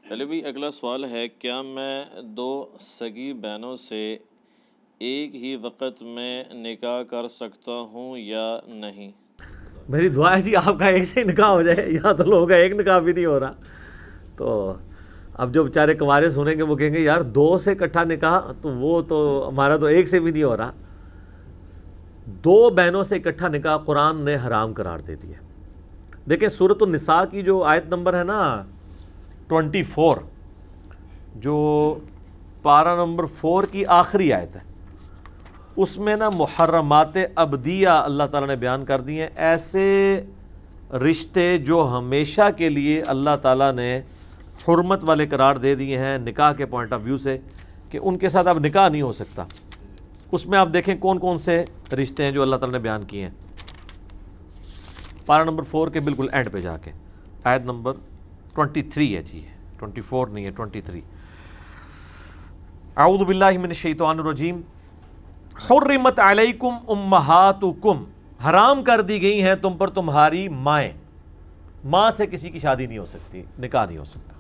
چلے بھائی اگلا سوال ہے، کیا میں دو سگی بہنوں سے ایک ہی وقت میں نکاح کر سکتا ہوں یا نہیں؟ میری دعا ہے جی آپ کا ایک سے ہی نکاح ہو جائے، یہاں تو لوگوں کا ایک نکاح بھی نہیں ہو رہا۔ تو اب جو بیچارے کنوارے سنیں گے وہ کہیں گے یار دو سے اکٹھا نکاح، تو وہ تو ہمارا تو ایک سے بھی نہیں ہو رہا۔ دو بہنوں سے اکٹھا نکاح قرآن نے حرام قرار دے دیا۔ دیکھیں سورۃ النساء کی جو آیت نمبر ہے نا 24، جو پارہ نمبر 4 کی آخری آیت ہے، اس میں نا محرمات ابدیہ اللہ تعالیٰ نے بیان کر دی ہیں، ایسے رشتے جو ہمیشہ کے لیے اللہ تعالیٰ نے حرمت والے قرار دے دیے ہیں نکاح کے پوائنٹ آف ویو سے، کہ ان کے ساتھ اب نکاح نہیں ہو سکتا۔ اس میں آپ دیکھیں کون کون سے رشتے ہیں جو اللہ تعالیٰ نے بیان کیے ہیں، پارہ نمبر 4 کے بالکل اینڈ پہ جا کے آیت نمبر 23 ہے جی، 24 نہیں ہے 23۔ اعوذ باللہ من الشیطان الرجیم، حرمت علیکم امہاتکم، حرام کر دی گئی ہیں تم پر تمہاری مائیں، ماں سے کسی کی شادی نہیں ہو سکتی، نکاح نہیں ہو سکتا۔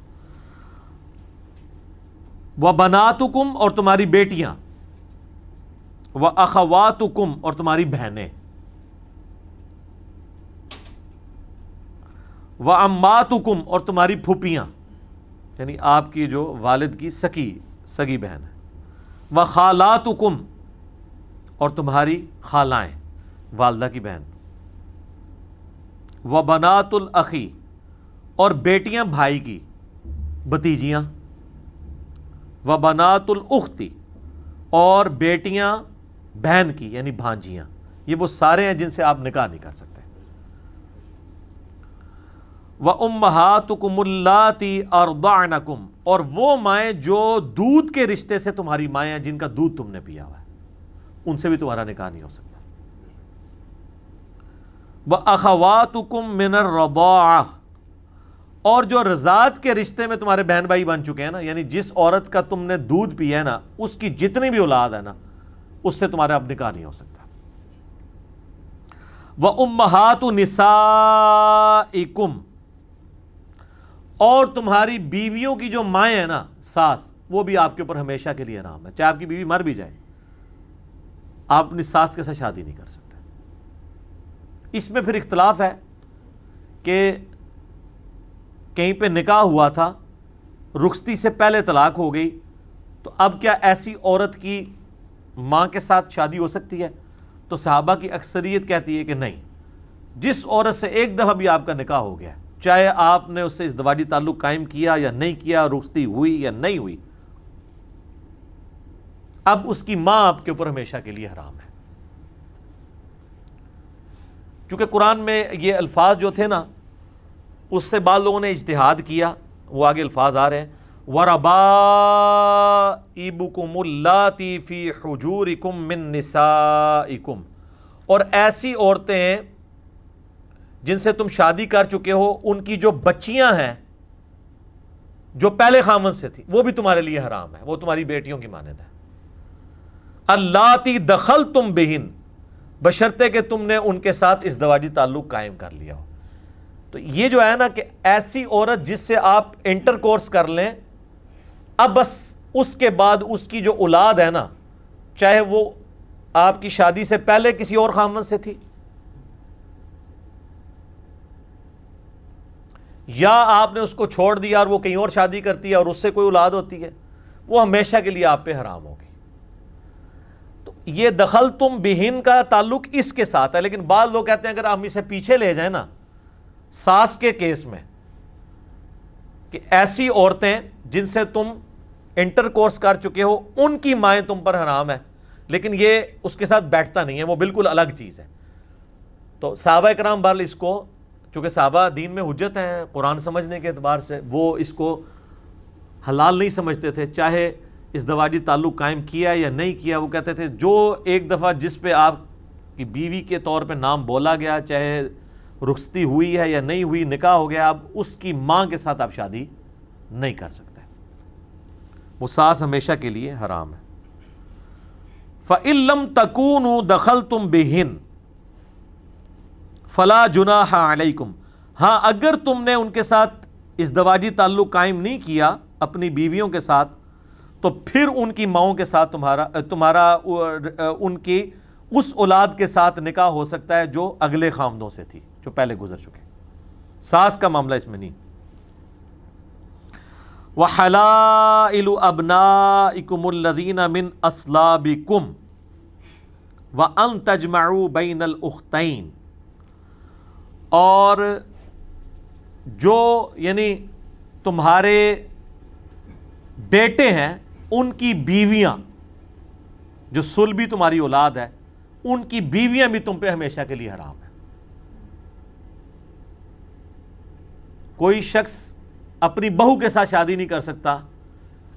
وبناتکم، اور تمہاری بیٹیاں، واخواتکم، اور تمہاری بہنیں، وعماتکم، اور تمہاری پھوپھیاں، یعنی آپ کی جو والد کی سگی بہن ہے، وخالاتکم، اور تمہاری خالائیں، والدہ کی بہن، وبنات الاخی، اور بیٹیاں بھائی کی، بھتیجیاں، وبنات الاختی، اور بیٹیاں بہن کی یعنی بھانجیاں۔ یہ وہ سارے ہیں جن سے آپ نکاح نہیں کر سکتے۔ وَأُمَّهَاتُكُمُ اللَّاتِي أَرْضَعْنَكُمْ، اور وہ مائیں جو دودھ کے رشتے سے تمہاری مائیں ہیں، جن کا دودھ تم نے پیا ہوا ہے، ان سے بھی تمہارا نکاح نہیں ہو سکتا۔ وَأَخَوَاتُكُمْ مِنَ الرَّضَاعَةِ، اور جو رضاعت کے رشتے میں تمہارے بہن بھائی بن چکے ہیں نا، یعنی جس عورت کا تم نے دودھ پیا ہے نا، اس کی جتنی بھی اولاد ہے نا، اس سے تمہارا اب نکاح نہیں ہو سکتا۔ وَأُمَّهَاتُ نِسَائِكُمْ، اور تمہاری بیویوں کی جو مائیں ہیں نا، ساس، وہ بھی آپ کے اوپر ہمیشہ کے لیے حرام ہے، چاہے آپ کی بیوی مر بھی جائے، آپ اپنی ساس کے ساتھ شادی نہیں کر سکتے۔ اس میں پھر اختلاف ہے کہ کہیں پہ نکاح ہوا تھا، رخصتی سے پہلے طلاق ہو گئی، تو اب کیا ایسی عورت کی ماں کے ساتھ شادی ہو سکتی ہے؟ تو صحابہ کی اکثریت کہتی ہے کہ نہیں، جس عورت سے ایک دفعہ بھی آپ کا نکاح ہو گیا، چاہے آپ نے اس سے ازدواجی تعلق قائم کیا یا نہیں کیا، رخصتی ہوئی یا نہیں ہوئی، اب اس کی ماں آپ کے اوپر ہمیشہ کے لیے حرام ہے۔ چونکہ قرآن میں یہ الفاظ جو تھے نا، اس سے بعض لوگوں نے اجتہاد کیا، وہ آگے الفاظ آ رہے ہیں، وَرَبَائِبُكُمُ اللَّاتِي فِي حُجُورِكُم مِّن نِّسَائِكُم، اور ایسی عورتیں ہیں جن سے تم شادی کر چکے ہو، ان کی جو بچیاں ہیں جو پہلے خامن سے تھی، وہ بھی تمہارے لیے حرام ہے، وہ تمہاری بیٹیوں کی مانند ہے۔ اللَّاتِي دَخَلْتُم بِهِنَّ، بشرطے کہ تم نے ان کے ساتھ ازدواجی تعلق قائم کر لیا ہو۔ تو یہ جو ہے نا کہ ایسی عورت جس سے آپ انٹر کورس کر لیں، اب بس اس کے بعد اس کی جو اولاد ہے نا، چاہے وہ آپ کی شادی سے پہلے کسی اور خامن سے تھی، یا آپ نے اس کو چھوڑ دیا اور وہ کہیں اور شادی کرتی ہے اور اس سے کوئی اولاد ہوتی ہے، وہ ہمیشہ کے لیے آپ پہ حرام ہوگی۔ تو یہ دخل تم بہن کا تعلق اس کے ساتھ ہے، لیکن بعض لوگ کہتے ہیں اگر ہم اسے پیچھے لے جائیں نا، ساس کے کیس میں، کہ ایسی عورتیں جن سے تم انٹر کورس کر چکے ہو، ان کی مائیں تم پر حرام ہے، لیکن یہ اس کے ساتھ بیٹھتا نہیں ہے، وہ بالکل الگ چیز ہے۔ تو صحابہ کرام بہرحال اس کو، چونکہ صحابہ دین میں حجت ہیں قرآن سمجھنے کے اعتبار سے، وہ اس کو حلال نہیں سمجھتے تھے، چاہے ازدواجی تعلق قائم کیا یا نہیں کیا، وہ کہتے تھے جو ایک دفعہ جس پہ آپ کی بیوی کے طور پہ نام بولا گیا، چاہے رخصتی ہوئی ہے یا نہیں ہوئی، نکاح ہو گیا، اب اس کی ماں کے ساتھ آپ شادی نہیں کر سکتے، وہ ساس ہمیشہ کے لیے حرام ہے۔ فَإِن لَّمْ تَكُونُوا دَخَلْتُم بِهِنَّ فَلَا جُنَاحَ عَلَيْكُمْ، ہاں اگر تم نے ان کے ساتھ ازدواجی تعلق قائم نہیں کیا اپنی بیویوں کے ساتھ تو پھر ان کی ماؤں کے ساتھ تمہارا ان کی اس اولاد کے ساتھ نکاح ہو سکتا ہے جو اگلے خامدوں سے تھی، جو پہلے گزر چکے. ساس کا معاملہ اس میں نہیں. وَحَلَائِلُ أَبْنَائِكُمُ الَّذِينَ مِنْ أَصْلَابِكُمْ وَأَن تَجْمَعُوا بَيْنَ الْأُخْتَيْنِ، اور جو یعنی تمہارے بیٹے ہیں ان کی بیویاں، جو صلبی تمہاری اولاد ہے ان کی بیویاں بھی تم پہ ہمیشہ کے لیے حرام ہیں. کوئی شخص اپنی بہو کے ساتھ شادی نہیں کر سکتا،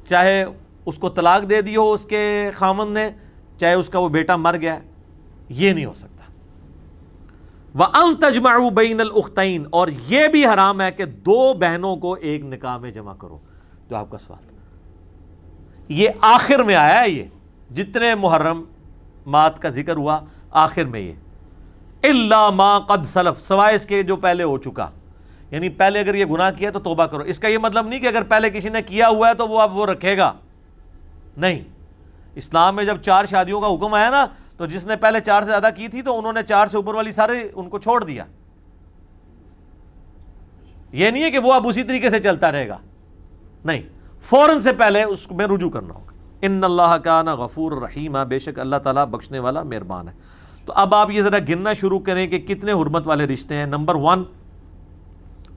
چاہے اس کو طلاق دے دی ہو اس کے خاوند نے، چاہے اس کا وہ بیٹا مر گیا، یہ نہیں ہو سکتا. وَأَن تَجْمَعُوا بَيْنَ الْأُخْتَيْنِ، اور یہ بھی حرام ہے کہ دو بہنوں کو ایک نکاح میں جمع کرو. جو آپ کا سوال تھا یہ آخر میں آیا ہے، یہ جتنے محرمات کا ذکر ہوا آخر میں یہ اِلَّا مَا قَدْ سَلَف، سوائے اس کے جو پہلے ہو چکا. یعنی پہلے اگر یہ گناہ کیا تو توبہ کرو. اس کا یہ مطلب نہیں کہ اگر پہلے کسی نے کیا ہوا ہے تو وہ اب وہ رکھے گا، نہیں. اسلام میں جب 4 شادیوں کا حکم آیا نا تو جس نے پہلے 4 سے زیادہ کی تھی تو انہوں نے 4 سے اوپر والی سارے ان کو چھوڑ دیا. یہ نہیں ہے کہ وہ اب اسی طریقے سے چلتا رہے گا، نہیں، فوراً سے پہلے اس میں رجوع کرنا ہوگا. ان اللہ کان غفور رحیم، بے شک اللہ تعالیٰ بخشنے والا مہربان ہے. تو اب آپ یہ ذرا گننا شروع کریں کہ کتنے حرمت والے رشتے ہیں. نمبر 1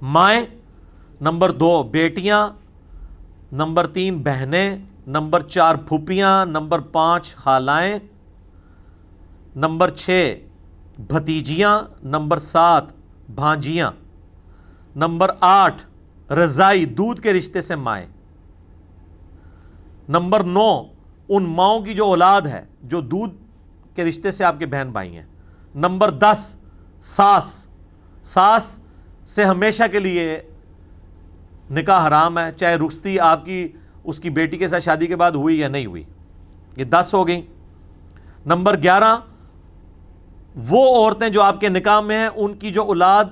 مائیں، نمبر 2 بیٹیاں، نمبر 3 بہنیں، نمبر 4 پھوپھیاں، نمبر 5 خالائیں، نمبر 6 بھتیجیاں، نمبر 7 بھانجیاں، نمبر 8 رضائی دودھ کے رشتے سے مائیں، نمبر 9 ان ماؤں کی جو اولاد ہے جو دودھ کے رشتے سے آپ کے بہن بھائی ہیں، نمبر 10 ساس سے ہمیشہ کے لیے نکاح حرام ہے، چاہے رخصتی آپ کی اس کی بیٹی کے ساتھ شادی کے بعد ہوئی یا نہیں ہوئی. یہ 10 ہو گئی. نمبر 11 وہ عورتیں جو آپ کے نکاح میں ہیں ان کی جو اولاد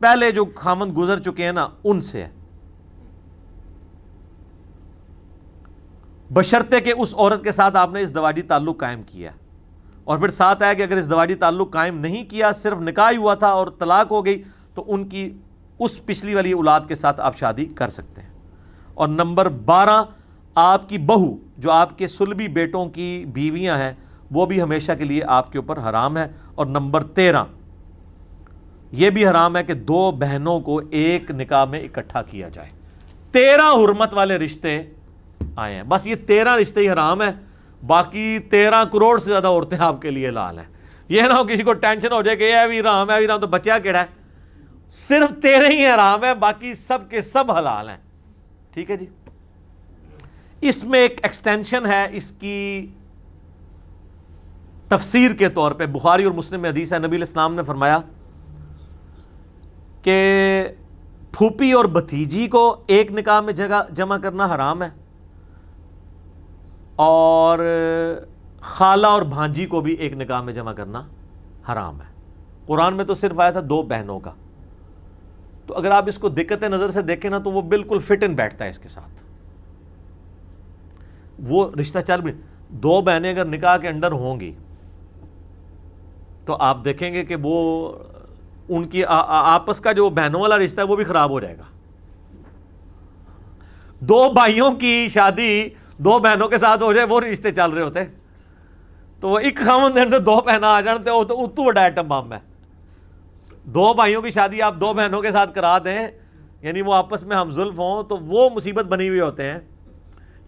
پہلے جو خامند گزر چکے ہیں نا ان سے ہے، بشرطے کہ اس عورت کے ساتھ آپ نے ازدواجی تعلق قائم کیا. اور پھر ساتھ آیا کہ اگر ازدواجی تعلق قائم نہیں کیا، صرف نکاح ہی ہوا تھا اور طلاق ہو گئی، تو ان کی اس پچھلی والی اولاد کے ساتھ آپ شادی کر سکتے ہیں. اور نمبر 12 آپ کی بہو جو آپ کے صلبی بیٹوں کی بیویاں ہیں وہ بھی ہمیشہ کے لیے آپ کے اوپر حرام ہے. اور نمبر 13 یہ بھی حرام ہے کہ 2 بہنوں کو ایک نکاح میں اکٹھا کیا جائے. 13 حرمت والے رشتے آئے ہیں، بس یہ 13 رشتے ہی حرام ہیں، باقی 13 کروڑ سے زیادہ عورتیں آپ کے لیے لال ہیں. یہ نہ ہو کسی کو ٹینشن ہو جائے کہ یہ بھی حرام ہے، تو بچہ کیڑا ہے. صرف 13 ہی حرام ہے، باقی سب کے سب حلال ہیں. ٹھیک ہے جی. اس میں ایک ایکسٹینشن ہے اس کی تفسیر کے طور پہ. بخاری اور مسلم میں حدیث ہے، نبی علیہ السلام نے فرمایا کہ پھوپھی اور بھتیجی کو ایک نکاح میں جمع کرنا حرام ہے، اور خالہ اور بھانجی کو بھی ایک نکاح میں جمع کرنا حرام ہے. قرآن میں تو صرف آیا تھا 2 بہنوں کا. تو اگر آپ اس کو دقت نظر سے دیکھیں نا تو وہ بالکل فٹ ان بیٹھتا ہے اس کے ساتھ. وہ رشتہ چل بھی 2 بہنیں اگر نکاح کے اندر ہوں گی تو آپ دیکھیں گے کہ وہ ان کی آپس کا جو بہنوں والا رشتہ ہے وہ بھی خراب ہو جائے گا. 2 بھائیوں کی شادی 2 بہنوں کے ساتھ ہو جائے وہ رشتے چل رہے ہوتے تو وہ ایک خاوند اندر 2 بہنیں آ جان تو اتو بڑا ایٹم بم ہے. 2 بھائیوں کی شادی آپ 2 بہنوں کے ساتھ کرا دیں، یعنی وہ آپس میں ہم زلف ہوں تو وہ مصیبت بنی ہوئی ہوتے ہیں.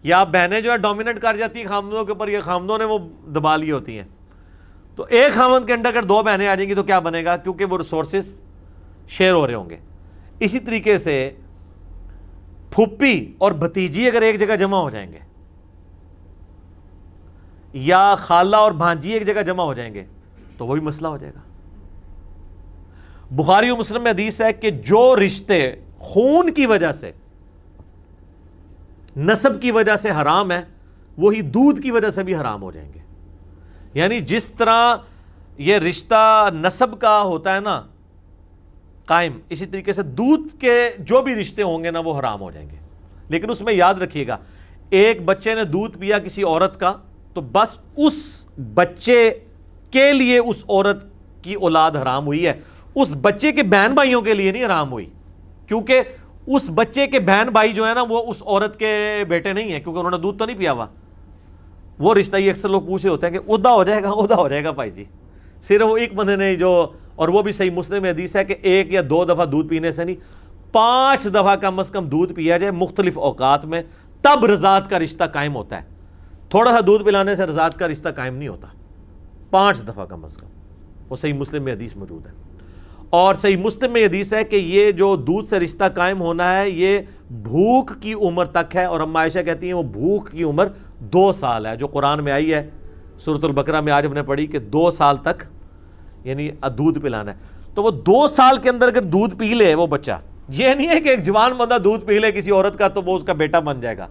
یا بہنیں جو ہے ڈومیننٹ کر جاتی ہیں خامدوں کے اوپر، یہ خامدوں نے وہ دبا لی ہوتی ہیں. تو ایک خامند کے اندر اگر 2 بہنیں آ جائیں گی تو کیا بنے گا، کیونکہ وہ ریسورسز شیئر ہو رہے ہوں گے. اسی طریقے سے پھوپھی اور بھتیجی اگر ایک جگہ جمع ہو جائیں گے، یا خالہ اور بھانجی ایک جگہ جمع ہو جائیں گے تو وہ بھی مسئلہ ہو جائے گا. بخاری و مسلم میں حدیث ہے کہ جو رشتے خون کی وجہ سے، نسب کی وجہ سے حرام ہے وہی دودھ کی وجہ سے بھی حرام ہو جائیں گے. یعنی جس طرح یہ رشتہ نسب کا ہوتا ہے نا قائم، اسی طریقے سے دودھ کے جو بھی رشتے ہوں گے نا وہ حرام ہو جائیں گے. لیکن اس میں یاد رکھیے گا، ایک بچے نے دودھ پیا کسی عورت کا تو بس اس بچے کے لیے اس عورت کی اولاد حرام ہوئی ہے، اس بچے کے بہن بھائیوں کے لیے نہیں حرام ہوئی، کیونکہ اس بچے کے بہن بھائی جو ہے نا وہ اس عورت کے بیٹے نہیں ہیں، کیونکہ انہوں نے دودھ تو نہیں پیا ہوا. وہ رشتہ یہ اکثر لوگ پوچھ رہے ہوتے ہیں کہ عہدہ ہو جائے گا بھائی جی. صرف وہ ایک بندے نے جو، اور وہ بھی صحیح مسلم میں حدیث ہے کہ 1 یا 2 دفعہ دودھ پینے سے نہیں، 5 دفعہ کم از کم دودھ پیا جائے مختلف اوقات میں، تب رضاعت کا رشتہ قائم ہوتا ہے. تھوڑا سا دودھ پلانے سے رضاعت کا رشتہ قائم نہیں ہوتا، 5 دفعہ کم از کم. وہ صحیح مسلم میں حدیث موجود ہے. اور صحیح مسلم میں حدیث ہے کہ یہ جو دودھ سے رشتہ قائم ہونا ہے یہ بھوک کی عمر تک ہے، اور اما عائشہ کہتی ہیں وہ بھوک کی عمر 2 سال ہے، جو قرآن میں آئی ہے سورۃ البقرہ میں آج ہم نے پڑھی کہ 2 سال تک یعنی دودھ پلانا ہے. تو وہ 2 سال کے اندر اگر دودھ پی لے وہ بچہ، یہ نہیں ہے کہ ایک جوان بندہ دودھ پی لے کسی عورت کا تو وہ اس کا بیٹا بن جائے گا.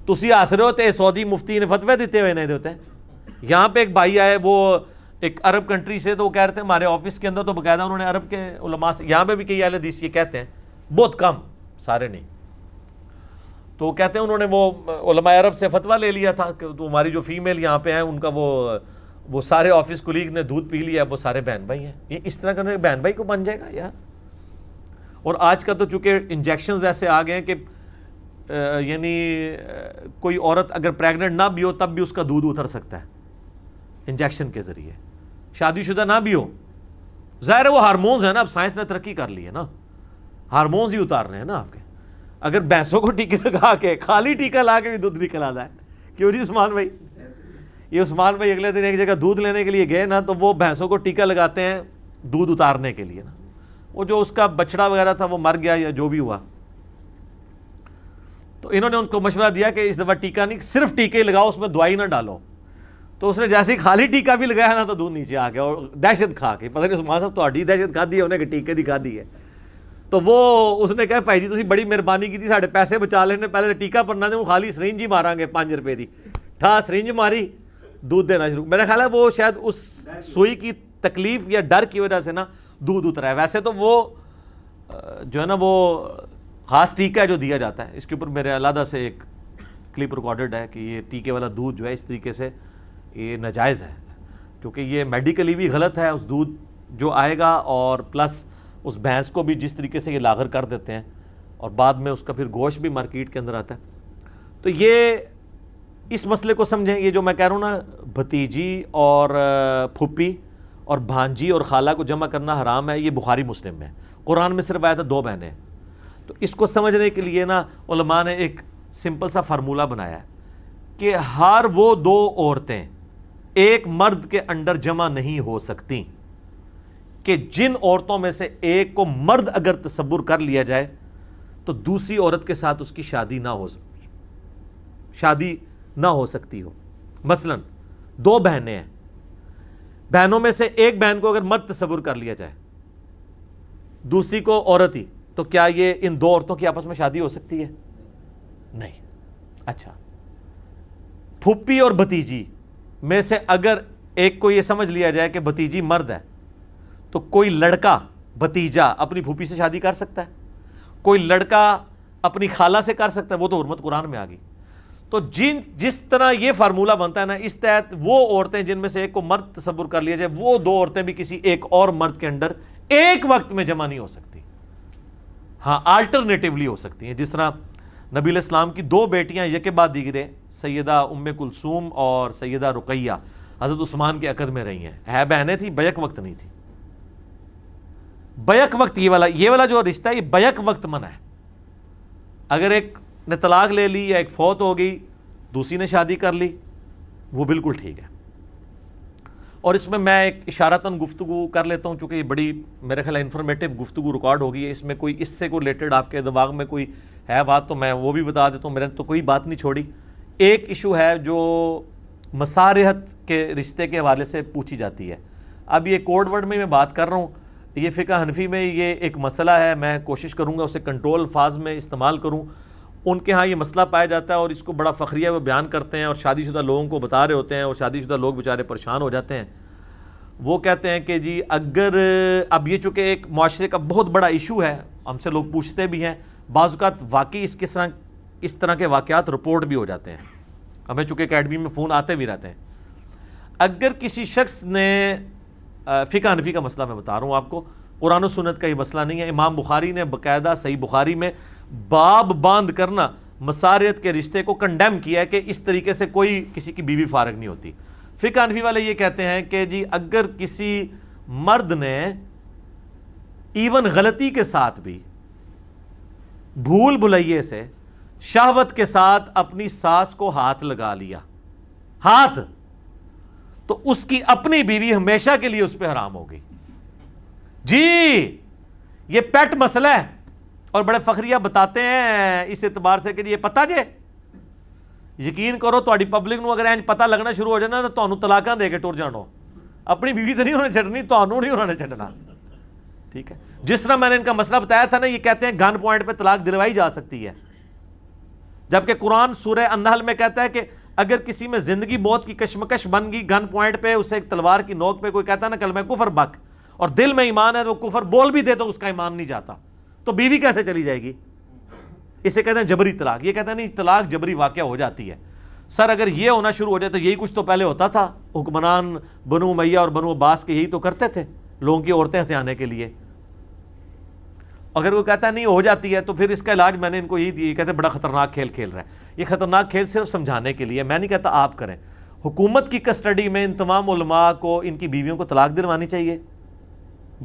تسی آسرے ہوتے سعودی مفتی نے فتوے دیتے ہوئے نہیں دیتے. یہاں پہ ایک بھائی آئے وہ ایک عرب کنٹری سے، تو وہ کہہ رہے تھے ہمارے آفس کے اندر تو باقاعدہ انہوں نے عرب کے علماء سے، یہاں پہ بھی کئی اہل حدیث یہ کہتے ہیں، بہت کم، سارے نہیں، تو وہ کہتے ہیں انہوں نے وہ علماء عرب سے فتویٰ لے لیا تھا کہ تو ہماری جو فیمیل یہاں پہ ہیں ان کا وہ سارے آفس کولیگ نے دودھ پی لیا، وہ سارے بہن بھائی ہیں. یہ اس طرح کرنے بہن بھائی کو بن جائے گا یار. اور آج کا تو چونکہ انجیکشنز ایسے آ گئے ہیں کہ یعنی کوئی عورت اگر پریگننٹ نہ بھی ہو تب بھی اس کا دودھ اتر سکتا ہے انجیکشن کے ذریعے، شادی شدہ نہ بھی ہو. ظاہر ہے وہ ہارمونز ہیں نا، اب سائنس نے ترقی کر لی ہے نا، ہارمونز ہی اتار رہے ہیں نا آپ کے. اگر بھینسوں کو ٹیکے لگا کے خالی ٹیکہ لا کے بھی دودھ نکل آتا ہے، کیوں جی عثمان بھائی؟ یہ عثمان بھائی اگلے دن ایک جگہ دودھ لینے کے لیے گئے نا، تو وہ بھینسوں کو ٹیکہ لگاتے ہیں دودھ اتارنے کے لیے نا. وہ جو اس کا بچڑا وغیرہ تھا وہ مر گیا یا جو بھی ہوا، تو انہوں نے ان کو مشورہ دیا کہ اس دفعہ ٹیکہ نہیں، صرف ٹیکے لگاؤ، اس میں دوائی نہ ڈالو. تو اس نے جیسے ہی خالی ٹیکہ بھی لگایا نا تو دودھ نیچے آ گیا، اور دہشت کھا کے، پتہ نہیں عثمان صاحب تو ہڈی دہشت کھا دی ہے انہیں کہ ٹیکے دی کھا دی ہے. تو وہ اس نے کہا بھائی جی تسی بڑی مہربانی کی تھی، ساڑھے پیسے بچا لینے، پہلے ٹیکہ پڑنا دے، وہ خالی سرنج ہی مارا گے 5 روپے دی، ٹھا سرنج ماری، دودھ دینا شروع. میرا خیال ہے وہ شاید اس سوئی کی تکلیف یا ڈر کی وجہ سے نا دودھ اترا ہے. ویسے تو وہ جو ہے نا وہ خاص ٹیکہ ہے جو دیا جاتا ہے، اس کے اوپر میرے علیحدہ سے ایک کلپ ریکارڈڈ ہے کہ یہ ٹیکے والا دودھ جو ہے اس طریقے سے یہ ناجائز ہے، کیونکہ یہ میڈیکلی بھی غلط ہے. اس دودھ جو آئے گا اور پلس اس بھینس کو بھی جس طریقے سے یہ لاغر کر دیتے ہیں اور بعد میں اس کا پھر گوشت بھی مارکیٹ کے اندر آتا ہے. تو یہ اس مسئلے کو سمجھیں. یہ جو میں کہہ رہا ہوں نا بھتیجی اور پھپھی اور بھانجی اور خالہ کو جمع کرنا حرام ہے، یہ بخاری مسلم میں ہے. قرآن میں صرف آیا تھا 2 بہنیں. تو اس کو سمجھنے کے لیے نا علماء نے ایک سمپل سا فارمولہ بنایا ہے کہ ہر وہ 2 عورتیں ایک مرد کے انڈر جمع نہیں ہو سکتی کہ جن عورتوں میں سے ایک کو مرد اگر تصور کر لیا جائے تو دوسری عورت کے ساتھ اس کی شادی نہ ہو سکتی ہو. مثلا 2 بہنیں ہیں، بہنوں میں سے ایک بہن کو اگر مرد تصور کر لیا جائے، دوسری کو عورت ہی، تو کیا یہ ان 2 عورتوں کی آپس میں شادی ہو سکتی ہے؟ نہیں. اچھا، پھپھی اور بھتیجی میں سے اگر ایک کو یہ سمجھ لیا جائے کہ بھتیجی مرد ہے تو کوئی لڑکا بھتیجا اپنی پھوپھی سے شادی کر سکتا ہے، کوئی لڑکا اپنی خالہ سے کر سکتا ہے. وہ تو حرمت قرآن میں آ گئی. تو جس طرح یہ فارمولہ بنتا ہے نا، اس تحت وہ عورتیں جن میں سے ایک کو مرد تصور کر لیا جائے، وہ 2 عورتیں بھی کسی ایک اور مرد کے اندر ایک وقت میں جمع نہیں ہو سکتی. ہاں آلٹرنیٹیولی ہو سکتی ہیں. جس طرح نبی علیہ السلام کی 2 بیٹیاں یکے بعد دیگرے، سیدہ ام کلثوم اور سیدہ رقیہ حضرت عثمان کے عقد میں رہی ہیں. بہنیں تھیں، بیک وقت نہیں تھی. بیک وقت یہ والا جو رشتہ ہے یہ بیک وقت منع ہے. اگر ایک نے طلاق لے لی یا ایک فوت ہو گئی، دوسری نے شادی کر لی، وہ بالکل ٹھیک ہے. اور اس میں ایک اشارتاً گفتگو کر لیتا ہوں، چونکہ یہ بڑی میرے خیال انفارمیٹیو گفتگو ریکارڈ ہوگی ہے. اس میں کوئی اس سے کوئی ریلیٹڈ آپ کے دماغ میں کوئی ہے بات تو میں وہ بھی بتا دیتا ہوں. میں نے تو کوئی بات نہیں چھوڑی. ایک ایشو ہے جو مصارحت کے رشتے کے حوالے سے پوچھی جاتی ہے. اب یہ کوڈ ورڈ میں بات کر رہا ہوں، یہ فقہ حنفی میں یہ ایک مسئلہ ہے. میں کوشش کروں گا اسے کنٹرول الفاظ میں استعمال کروں. ان کے ہاں یہ مسئلہ پایا جاتا ہے اور اس کو بڑا فخریہ وہ بیان کرتے ہیں اور شادی شدہ لوگوں کو بتا رہے ہوتے ہیں اور شادی شدہ لوگ بیچارے پریشان ہو جاتے ہیں. وہ کہتے ہیں کہ جی اگر اب یہ چونکہ ایک معاشرے کا بہت بڑا ایشو ہے، ہم سے لوگ پوچھتے بھی ہیں، بعض اوقات واقعی اس طرح کے واقعات رپورٹ بھی ہو جاتے ہیں، ہمیں چونکہ اکیڈمی میں فون آتے بھی رہتے ہیں. اگر کسی شخص نے فقہ حنفی کا مسئلہ میں بتا رہا ہوں آپ کو، قرآن و سنت کا یہ مسئلہ نہیں ہے، امام بخاری نے باقاعدہ صحیح بخاری میں باب باندھ کرنا مساریت کے رشتے کو کنڈیم کیا ہے کہ اس طریقے سے کوئی کسی کی بیوی فارغ نہیں ہوتی. فقہ حنفی والے یہ کہتے ہیں کہ جی اگر کسی مرد نے ایون غلطی کے ساتھ بھی بھول بھلائیے سے شہوت کے ساتھ اپنی ساس کو ہاتھ لگا لیا، ہاتھ، تو اس کی اپنی بیوی ہمیشہ کے لیے اس پہ حرام ہو گئی. جی یہ پیٹ مسئلہ ہے، اور بڑے فخریہ بتاتے ہیں اس اعتبار سے کہ یہ پتہ جے یقین کرو تہاڈی پبلک نو اگر اینج پتہ لگنا شروع ہو جائے نا تو تانوں طلاقاں دے کے ٹر جانو، اپنی بیوی تو نہیں انہوں نے چھڈنی، تانوں نہیں انہوں نے چھڈنا. ٹھیک ہے، جس طرح میں نے ان کا مسئلہ بتایا تھا نا، یہ کہتے ہیں گن پوائنٹ پہ طلاق دلوائی جا سکتی ہے، جبکہ قرآن سورہ النحل میں کہتا ہے کہ اگر کسی میں زندگی موت کی کشمکش بن گئی، گن پوائنٹ پہ اسے ایک تلوار کی نوک پہ کوئی کہتا ہے نا کلمہ کفر بک، اور دل میں ایمان ہے تو وہ کفر بول بھی دے تو اس کا ایمان نہیں جاتا، تو بیوی کیسے چلی جائے گی؟ اسے کہتے ہیں جبری طلاق. یہ کہتے ہیں نہیں، طلاق جبری واقعہ ہو جاتی ہے. سر اگر یہ ہونا شروع ہو جائے تو یہی کچھ تو پہلے ہوتا تھا، حکمران بنو امیہ اور بنو عباس کے یہی تو کرتے تھے لوگوں کی عورتیں ہتھیانے کے لیے. اگر وہ کہتا ہے نہیں ہو جاتی ہے تو پھر اس کا علاج میں نے ان کو یہی دیا. یہ کہتے ہیں بڑا خطرناک کھیل کھیل رہا ہے. یہ خطرناک کھیل صرف سمجھانے کے لیے، میں نہیں کہتا آپ کریں. حکومت کی کسٹڈی میں ان تمام علماء کو ان کی بیویوں کو طلاق دلوانی چاہیے،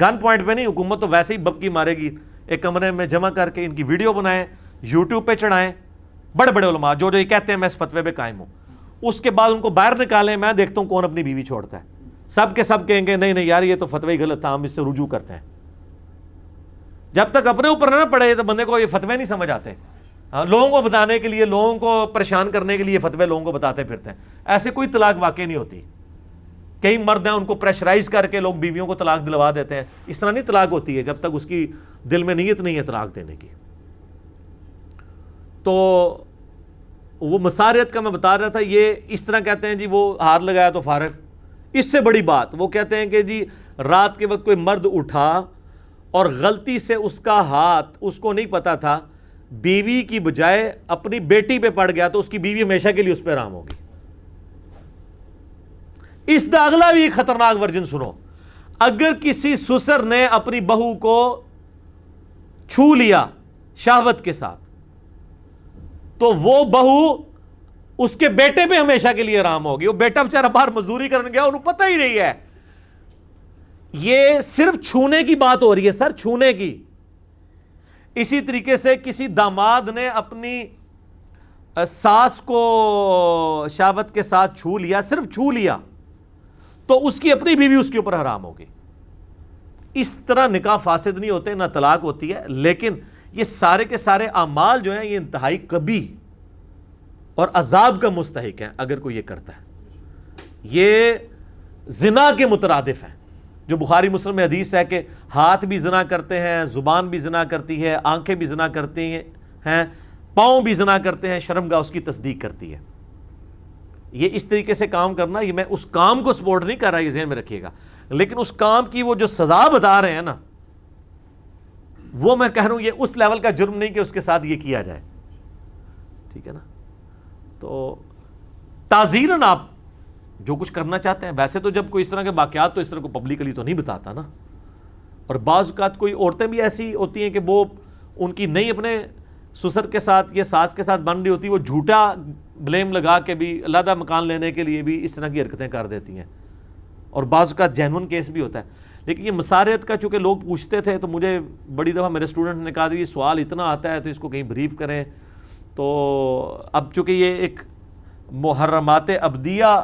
گن پوائنٹ پہ نہیں. حکومت تو ویسے ہی ببکی مارے گی، ایک کمرے میں جمع کر کے ان کی ویڈیو بنائیں، یوٹیوب پہ چڑھائیں. بڑے بڑے علماء جو یہ کہتے ہیں میں اس فتوے پہ قائم ہوں، اس کے بعد ان کو باہر نکالیں، میں دیکھتا ہوں کون اپنی بیوی چھوڑتا ہے. سب کے سب کہیں گے نہیں نہیں یار یہ تو فتوی ہی غلط تھا، ہم اس سے رجوع کرتے ہیں. جب تک اپنے اوپر نہ پڑے تو بندے کو یہ فتوے نہیں سمجھ آتے. لوگوں کو بتانے کے لیے، لوگوں کو پریشان کرنے کے لیے فتوے لوگوں کو بتاتے پھرتے ہیں. ایسے کوئی طلاق واقع نہیں ہوتی. کئی مرد ہیں ان کو پریشرائز کر کے لوگ بیویوں کو طلاق دلوا دیتے ہیں. اس طرح نہیں طلاق ہوتی ہے جب تک اس کی دل میں نیت نہیں ہے طلاق دینے کی. تو وہ مساریت کا میں بتا رہا تھا، یہ اس طرح کہتے ہیں جی وہ ہاتھ لگایا تو فارغ. اس سے بڑی بات وہ کہتے ہیں کہ جی رات کے وقت کوئی مرد اٹھا اور غلطی سے اس کا ہاتھ اس کو نہیں پتا تھا بیوی کی بجائے اپنی بیٹی پہ پڑ گیا، تو اس کی بیوی ہمیشہ کے لیے اس پہ حرام ہوگی. اس دا اگلا بھی ایک خطرناک ورژن سنو. اگر کسی سسر نے اپنی بہو کو چھو لیا شہوت کے ساتھ تو وہ بہو اس کے بیٹے پہ ہمیشہ کے لیے حرام ہوگی. وہ بیٹا بیچارہ باہر مزدوری کرنے گیا، انہوں پتہ ہی نہیں ہے. یہ صرف چھونے کی بات ہو رہی ہے سر، چھونے کی. اسی طریقے سے کسی داماد نے اپنی ساس کو شہوت کے ساتھ چھو لیا، صرف چھو لیا، تو اس کی اپنی بیوی اس کے اوپر حرام ہوگی. اس طرح نکاح فاسد نہیں ہوتے، نہ طلاق ہوتی ہے. لیکن یہ سارے کے سارے اعمال جو ہیں یہ انتہائی کبھی اور عذاب کا مستحق ہیں اگر کوئی یہ کرتا ہے. یہ زنا کے مترادف ہیں. جو بخاری مسلم میں حدیث ہے کہ ہاتھ بھی زنا کرتے ہیں، زبان بھی زنا کرتی ہے، آنکھیں بھی زنا کرتی ہیں، پاؤں بھی زنا کرتے ہیں، شرمگاہ اس کی تصدیق کرتی ہے. یہ اس طریقے سے کام کرنا، یہ میں اس کام کو سپورٹ نہیں کر رہا، یہ ذہن میں رکھیے گا. لیکن اس کام کی وہ جو سزا بتا رہے ہیں نا، وہ میں کہہ رہا ہوں یہ اس لیول کا جرم نہیں کہ اس کے ساتھ یہ کیا جائے. ٹھیک ہے نا؟ تو تعزیراً آپ جو کچھ کرنا چاہتے ہیں. ویسے تو جب کوئی اس طرح کے واقعات تو اس طرح کو پبلکلی تو نہیں بتاتا نا. اور بعض اوقات کوئی عورتیں بھی ایسی ہوتی ہیں کہ وہ ان کی نہیں اپنے سسر کے ساتھ یا ساس کے ساتھ بن رہی ہوتی، وہ جھوٹا بلیم لگا کے بھی علیحدہ مکان لینے کے لیے بھی اس طرح کی حرکتیں کر دیتی ہیں. اور بعض اوقات جینون کیس بھی ہوتا ہے. لیکن یہ مساریت کا چونکہ لوگ پوچھتے تھے تو مجھے بڑی دفعہ میرے اسٹوڈنٹ نے کہا یہ سوال اتنا آتا ہے تو اس کو کہیں بریف کریں. تو اب چونکہ یہ ایک محرمات ابدیہ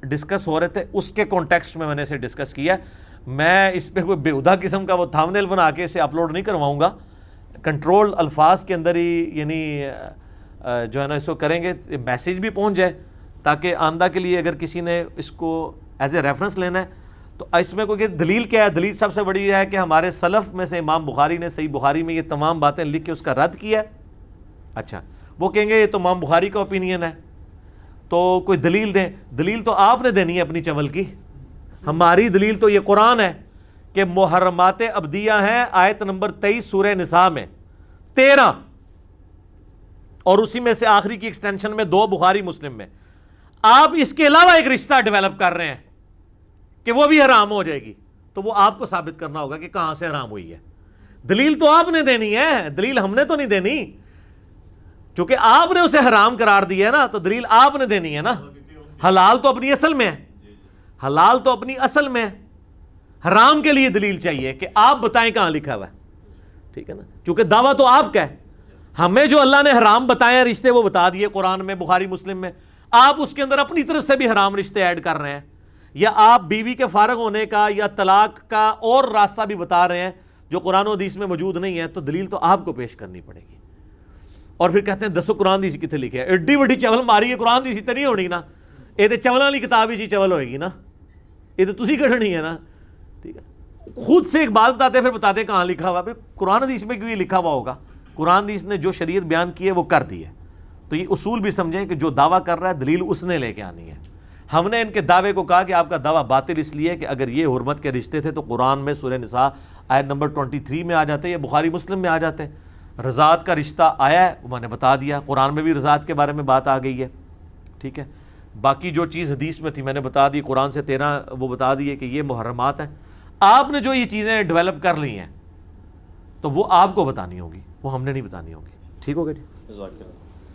ڈسکس ہو رہے تھے، اس کے کانٹیکسٹ میں نے اسے ڈسکس کیا. میں اس پہ کوئی بےہودہ قسم کا وہ تھامنیل بنا کے اسے اپلوڈ نہیں کرواؤں گا. کنٹرول الفاظ کے اندر ہی یعنی جو ہے نا اس کو کریں گے، میسیج بھی پہنچ جائے تاکہ آندہ کے لیے اگر کسی نے اس کو ایز اے ریفرنس لینا ہے تو اس میں کوئی دلیل کیا ہے. دلیل سب سے بڑی ہے کہ ہمارے سلف میں سے امام بخاری نے صحیح بخاری میں یہ تمام باتیں لکھ کے اس کا رد کیا ہے. اچھا وہ کہیں گے یہ تو امام بخاری کا اوپینین ہے تو کوئی دلیل دیں. دلیل تو آپ نے دینی ہے اپنی چول کی. ہماری دلیل تو یہ قرآن ہے کہ محرمات ابدیہ ہیں، آیت نمبر 23 سورہ نساء میں 13، اور اسی میں سے آخری کی ایکسٹینشن میں 2 بخاری مسلم میں۔ آپ اس کے علاوہ ایک رشتہ ڈیولپ کر رہے ہیں کہ وہ بھی حرام ہو جائے گی، تو وہ آپ کو ثابت کرنا ہوگا کہ کہاں سے حرام ہوئی ہے۔ دلیل تو آپ نے دینی ہے، دلیل ہم نے تو نہیں دینی، چونکہ آپ نے اسے حرام قرار دیا ہے نا، تو دلیل آپ نے دینی ہے نا۔ حلال تو اپنی اصل میں ہے، حلال تو اپنی اصل میں ہے، حرام کے لیے دلیل چاہیے کہ آپ بتائیں کہاں لکھا ہوا ہے، ٹھیک ہے نا، چونکہ دعویٰ تو آپ کا ہے۔ ہمیں جو اللہ نے حرام بتائے ہیں رشتے وہ بتا دیے قرآن میں، بخاری مسلم میں، آپ اس کے اندر اپنی طرف سے بھی حرام رشتے ایڈ کر رہے ہیں، یا آپ بیوی کے فارغ ہونے کا یا طلاق کا اور راستہ بھی بتا رہے ہیں جو قرآن و حدیث میں موجود نہیں ہے، تو دلیل تو آپ کو پیش کرنی پڑے گی۔ اور پھر کہتے ہیں دسو قرآن دیسی کتنے لکھے ہے، ایڈی وڈی چول ماری ہے، قرآن دیسی تو نہیں ہونی نا، یہ تو چولوں والی کتاب ہی چول ہوئے گی نا، یہ تو تسی کھڑنی ہے نا، ٹھیک ہے۔ خود سے ایک بات بتاتے پھر بتاتے کہاں لکھا ہوا، قرآن حدیث میں کیوں یہ لکھا ہوا ہوگا؟ قرآن حدیث نے جو شریعت بیان کی ہے وہ کر دی ہے، تو یہ اصول بھی سمجھیں کہ جو دعویٰ کر رہا ہے دلیل اس نے لے کے آنی ہے۔ ہم نے ان کے دعوے کو کہا کہ آپ کا دعویٰ باطل اس لیے کہ اگر یہ حرمت کے رشتے تھے تو قرآن میں سورہ نساء آیت نمبر 23 میں آ جاتے، یا بخاری مسلم میں آ جاتے۔ رضاعت کا رشتہ آیا ہے وہ میں نے بتا دیا، قرآن میں بھی رضاعت کے بارے میں بات آ گئی ہے، ٹھیک ہے۔ باقی جو چیز حدیث میں تھی میں نے بتا دی، قرآن سے 13 وہ بتا دیے کہ یہ محرمات ہیں۔ آپ نے جو یہ چیزیں ڈیولپ کر لی ہیں تو وہ آپ کو بتانی ہوگی، وہ ہم نے نہیں بتانی ہوگی، ٹھیک ہوگا جی؟ جزاک اللہ۔